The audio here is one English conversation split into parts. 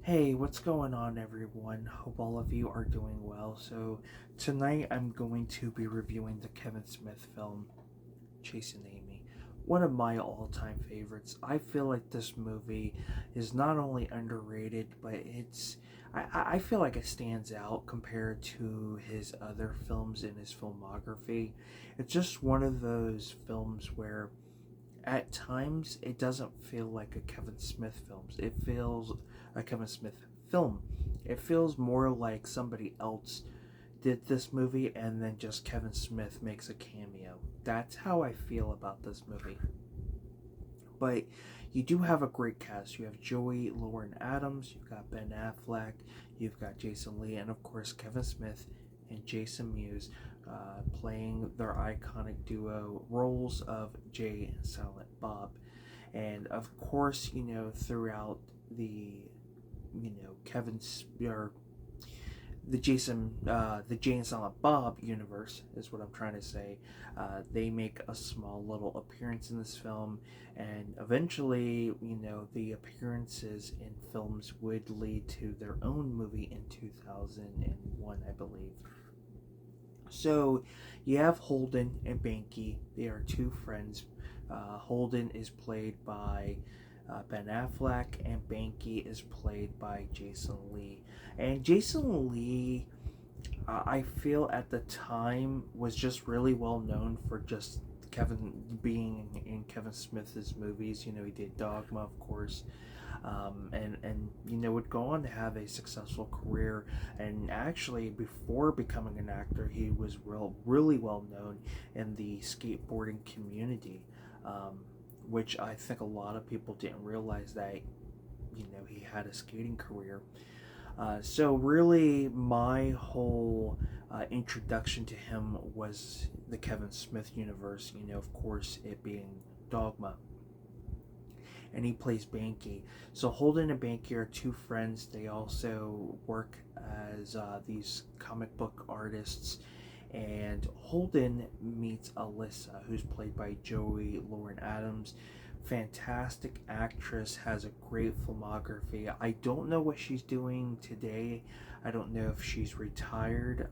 Hey, what's going on, everyone? Hope all of you are doing well. So, tonight I'm going to be reviewing the Kevin Smith film, Chasing Amy. One of my all time favorites. I feel like this movie is not only underrated, but I feel like it stands out compared to his other films in his filmography. It's just one of those films where at times it doesn't feel like a Kevin Smith film. It feels a Kevin Smith film. It feels more like somebody else did this movie and then just Kevin Smith makes a cameo. That's how I feel about this movie. But you do have a great cast. You have Joey Lauren Adams, you've got Ben Affleck, you've got Jason Lee, and of course Kevin Smith and Jason Mewes playing their iconic duo roles of Jay and Silent Bob. And of course, throughout the Kevin or the Jay and Silent Bob universe is what I'm trying to say. They make a small little appearance in this film, and eventually, the appearances in films would lead to their own movie in 2001, I believe. So you have Holden and Banky. They are two friends. Holden is played by Ben Affleck, and Banky is played by Jason Lee. And Jason Lee, I feel at the time was just really well known for just Kevin being in Kevin Smith's movies. He did Dogma, of course, and would go on to have a successful career. And actually, before becoming an actor, he was really well known in the skateboarding community, which I think a lot of people didn't realize that he had a skating career. So really, my whole introduction to him was the Kevin Smith universe. Of course, it being Dogma, and he plays Banky. So Holden and Banky are two friends. They also work as these comic book artists. And Holden meets Alyssa, who's played by Joey Lauren Adams. Fantastic actress, has a great filmography. I don't know what she's doing today. I don't know if she's retired.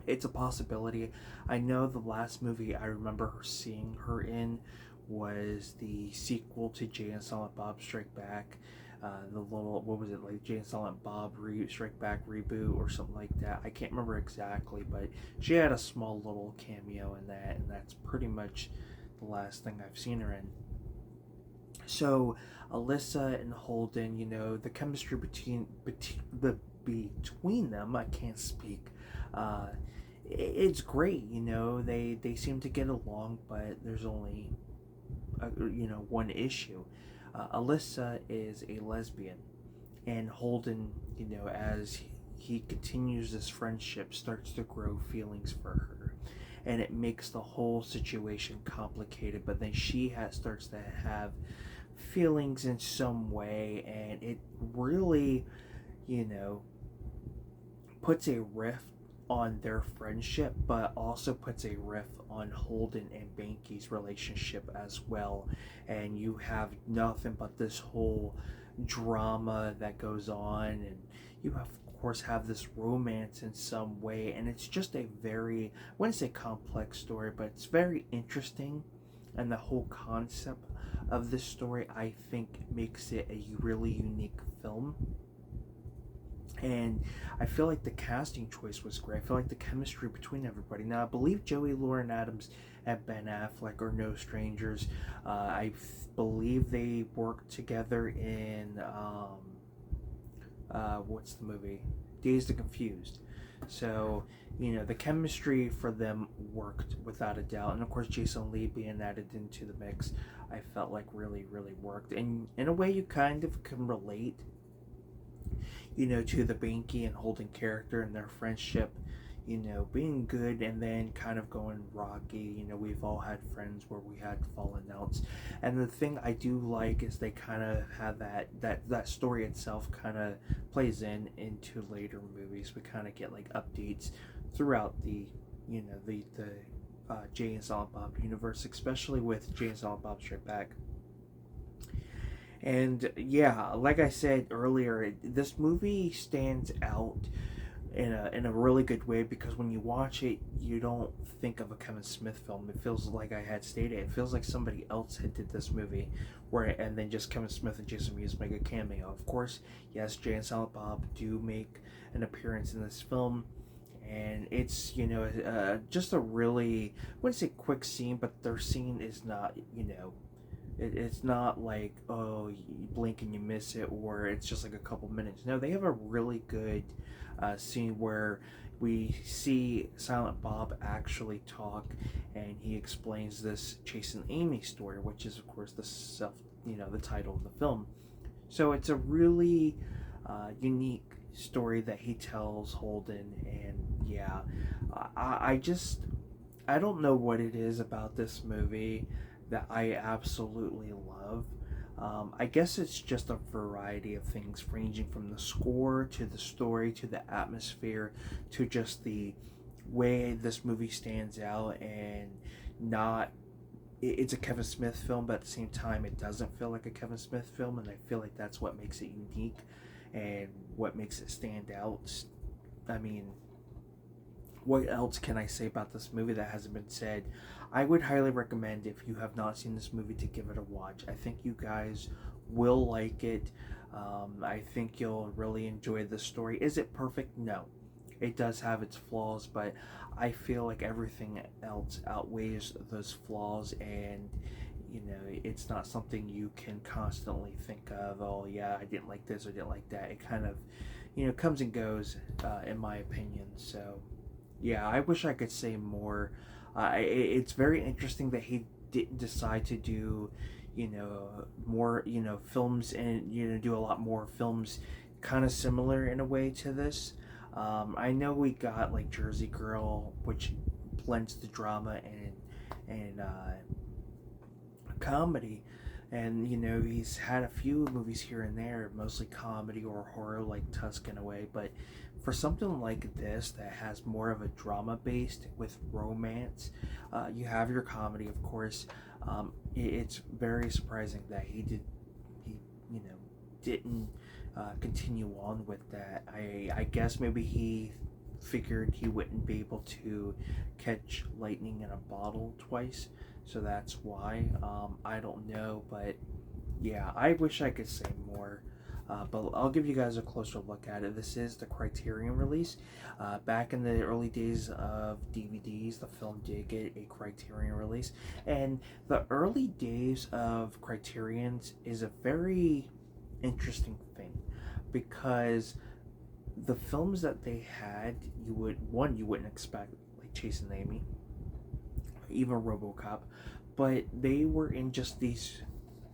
It's a possibility. I know the last movie I remember her seeing her in was the sequel to Jay and Silent Bob Strike Back. The little, what was it, like Jay and Silent Bob Strike Back reboot or something like that. I can't remember exactly, but she had a small little cameo in that, and that's pretty much the last thing I've seen her in. So Alyssa and Holden, the chemistry between them, I can't speak. Uh, it's great. They seem to get along, but there's only one issue. Alyssa is a lesbian, and Holden, as he continues this friendship, starts to grow feelings for her, and it makes the whole situation complicated. But then starts to have feelings in some way, and it really, you know, puts a rift on their friendship, but also puts a rift on Holden and Banky's relationship as well. And you have nothing but this whole drama that goes on, and you have, of course, have this romance in some way. And it's just a very, I wouldn't say complex story, but it's very interesting. And the whole concept of this story, I think, makes it a really unique film. And I feel like the casting choice was great. I feel like the chemistry between everybody. Now, I believe Joey Lauren Adams and Ben Affleck are no strangers. Believe they worked together in what's the movie? Dazed and Confused. So, the chemistry for them worked without a doubt. And of course, Jason Lee being added into the mix, I felt like really, really worked. And in a way, you kind of can relate to the Banky and Holden character and their friendship, being good and then kind of going rocky. We've all had friends where we had fallen outs. And the thing I do like is they kind of have that story itself kind of plays into later movies. We kind of get like updates throughout the Jay and Silent Bob universe, especially with Jay and Silent Bob Straight Back. And yeah, like I said earlier, this movie stands out in a really good way because when you watch it, you don't think of a Kevin Smith film. It feels like I had stated. It feels like somebody else had did this movie, where and then just Kevin Smith and Jason Mewes make a cameo. Of course, yes, Jay and Silent Bob do make an appearance in this film, and it's just a really, I wouldn't say quick scene, but their scene is not it's not like, oh, you blink and you miss it, or it's just like a couple minutes. No, they have a really good scene where we see Silent Bob actually talk, and he explains this Chasing Amy story, which is of course the title of the film. So it's a really unique story that he tells Holden, and yeah, I just I don't know what it is about this movie that I absolutely love. I guess it's just a variety of things, ranging from the score to the story to the atmosphere to just the way this movie stands out, and not it's a Kevin Smith film, but at the same time, it doesn't feel like a Kevin Smith film, and I feel like that's what makes it unique and what makes it stand out. I mean, what else can I say about this movie that hasn't been said? I would highly recommend, if you have not seen this movie, to give it a watch. I think you guys will like it. I think you'll really enjoy the story. Is it perfect? No. It does have its flaws, but I feel like everything else outweighs those flaws, and it's not something you can constantly think of. Oh yeah, I didn't like this or didn't like that. It kind of comes and goes, in my opinion. So yeah, I wish I could say more. It's very interesting that he didn't decide to do, more, films, and do a lot more films, kind of similar in a way to this. I know we got like Jersey Girl, which blends the drama and comedy, and he's had a few movies here and there, mostly comedy or horror, like Tusk in a way, but for something like this that has more of a drama based with romance, you have your comedy, of course. It's very surprising that he didn't continue on with that. I guess maybe he figured he wouldn't be able to catch lightning in a bottle twice, so that's why. I don't know, but yeah, I wish I could say more. But I'll give you guys a closer look at it. This is the Criterion release. Back in the early days of DVDs, the film did get a Criterion release. And the early days of Criterion's is a very interesting thing, because the films that they had, you wouldn't expect, like Chasing Amy, even RoboCop, but they were in just these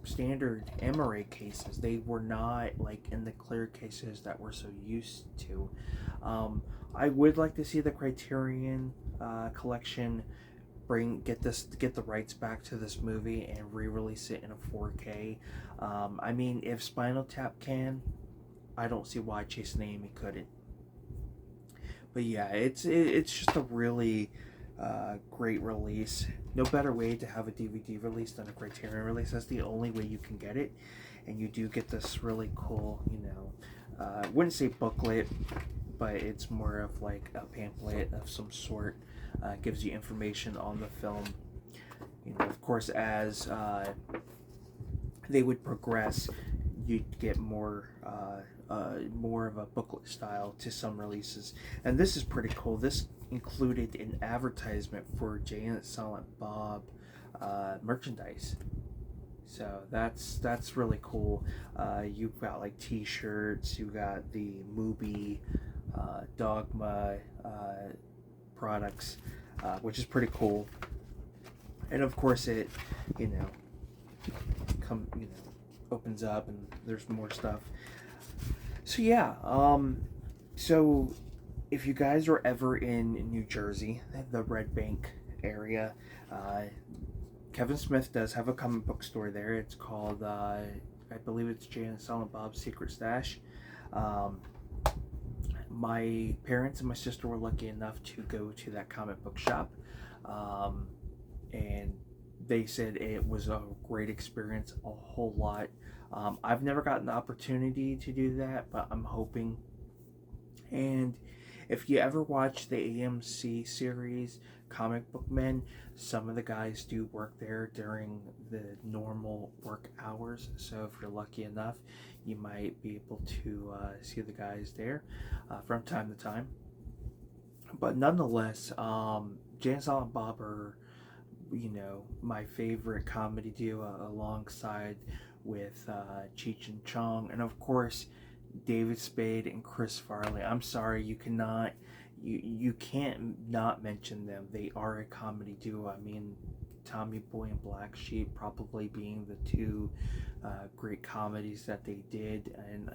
standard MRA cases. They were not like in the clear cases that we're so used to. I would like to see the Criterion collection get the rights back to this movie and re-release it in a 4K. I mean, if Spinal Tap can, I don't see why Chasing Amy couldn't. But yeah, it's just a really great release. No better way to have a DVD release than a Criterion release. That's the only way you can get it, and you do get this really cool, I wouldn't say booklet, but it's more of like a pamphlet of some sort. Gives you information on the film. Of course, as they would progress, you'd get more of a booklet style to some releases, and this is pretty cool. This included an advertisement for Jay and Silent Bob merchandise, so that's really cool. You've got like T-shirts, you got the Mubi, Dogma products, which is pretty cool, and of course it you know come opens up and there's more stuff. So yeah, so if you guys are ever in New Jersey, the Red Bank area, Kevin Smith does have a comic book store there. It's called, I believe it's Jay and Silent Bob's Secret Stash. My parents and my sister were lucky enough to go to that comic book shop, and they said it was a great experience. A whole lot I've never gotten the opportunity to do that, but I'm hoping. And if you ever watch the AMC series Comic Book Men, some of the guys do work there during the normal work hours. So if you're lucky enough, you might be able to see the guys there from time to time. But nonetheless, Jay and Silent Bob are, my favorite comedy duo alongside with Cheech and Chong, and of course David Spade and Chris Farley. I'm sorry, you can't not mention them. They are a comedy duo. I mean, Tommy Boy and Black Sheep probably being the two great comedies that they did, and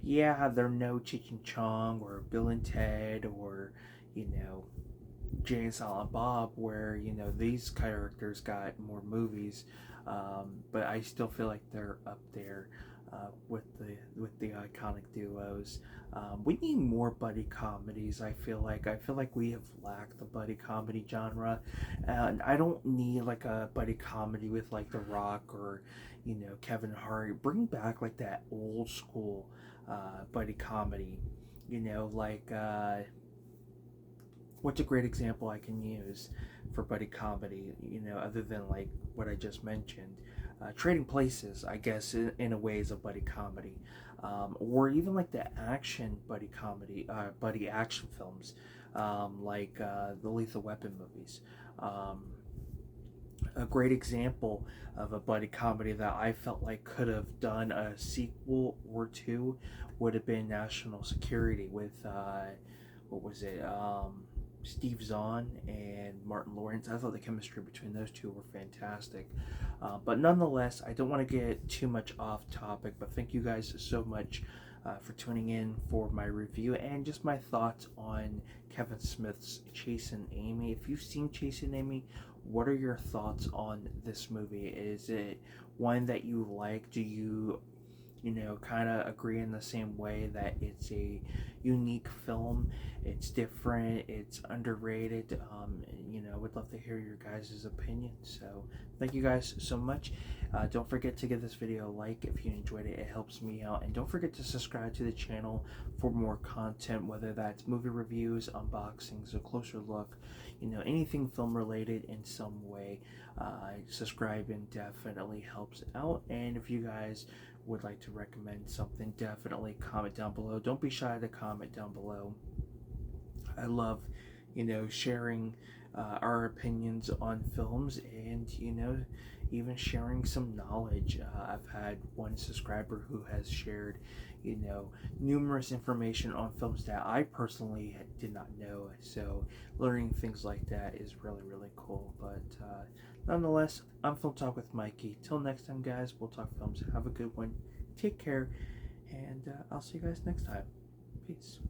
yeah, they're no Cheech and Chong or Bill and Ted or you know Jay and Silent Bob, where these characters got more movies, but I still feel like they're up there with the iconic duos. We need more buddy comedies. I feel like we have lacked the buddy comedy genre, and I don't need like a buddy comedy with like The Rock or Kevin Hart. Bring back like that old school buddy comedy. Like what's a great example I can use for buddy comedy? Other than like what I just mentioned, Trading Places, I guess, in a way is a buddy comedy, or even like the action buddy comedy, buddy action films, like the Lethal Weapon movies. Um, a great example of a buddy comedy that I felt like could have done a sequel or two would have been National Security with what was it? Steve Zahn and Martin Lawrence. I thought the chemistry between those two were fantastic. But nonetheless, I don't want to get too much off topic, but thank you guys so much for tuning in for my review and just my thoughts on Kevin Smith's Chasing Amy. If you've seen Chasing Amy, what are your thoughts on this movie? Is it one that you like? Do you kind of agree in the same way that it's a unique film, it's different, it's underrated? Would love to hear your guys' opinion. So thank you guys so much. Don't forget to give this video a like if you enjoyed it. It helps me out. And don't forget to subscribe to the channel for more content, whether that's movie reviews, unboxings, a closer look, anything film related in some way. Subscribing definitely helps out. And if you guys would like to recommend something, definitely comment down below. Don't be shy to comment down below. I love, sharing our opinions on films and, even sharing some knowledge. I've had one subscriber who has shared, numerous information on films that I personally did not know. So learning things like that is really, really cool. But nonetheless, I'm Film Talk with Mikey. Till next time, guys, we'll talk films. Have a good one. Take care, and I'll see you guys next time. Peace.